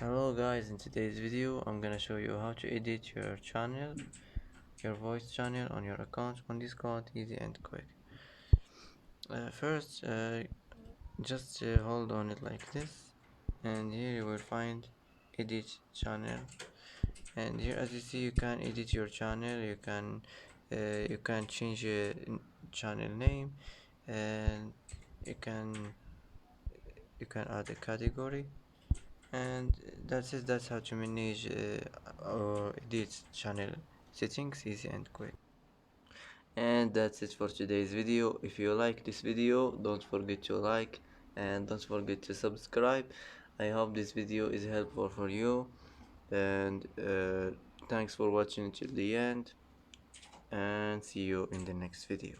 Hello guys, in today's video I'm gonna show you how to edit your channel, your voice channel on your account on Discord, easy and quick. First, just hold on it like this, and here you will find edit channel, and here as you see you can edit your channel. You can change channel name, and you can you can add a category, and that's it. That's how to manage or edit channel settings, easy and quick. And that's it for today's video. If you like this video, don't forget to like and don't forget to subscribe. I hope this video is helpful for you, and thanks for watching till the end, and see you in the next video.